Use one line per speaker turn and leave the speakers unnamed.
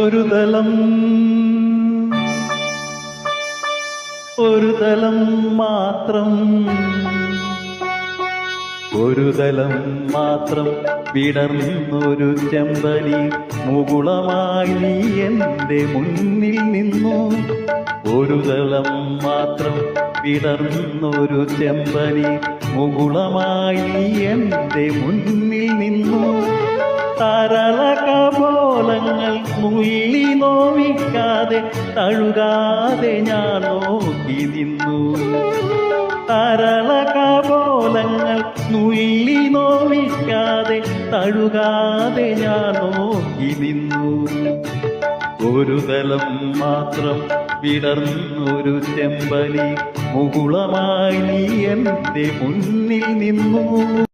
ഒരു തലം മാത്രം, ഒരു തലം മാത്രം വിടർന്നൊരു ചെമ്പനി മുകുളമായി നീ എൻ്റെ മുന്നിൽ നിന്നു. ഒരു തലം മാത്രം വിടർന്നൊരു ചെമ്പനി മുകുളമായി നീ എൻ്റെ മുന്നിൽ നിന്നു. തരളകപോലങ്ങൾ നുള്ളി നോവിക്കാതെ തഴുകാതെ ഞാൻ നോക്കി നിന്നു. തരളകപോലങ്ങൾ നുള്ളി നോവിക്കാതെ തഴുകാതെ ഞാൻ നോക്കി നിന്നു. ഒരു തലം മാത്രം വിടർന്നൊരു ചെമ്പനി മുകുളമായി നീ എൻ്റെ മുന്നിൽ നിന്നു.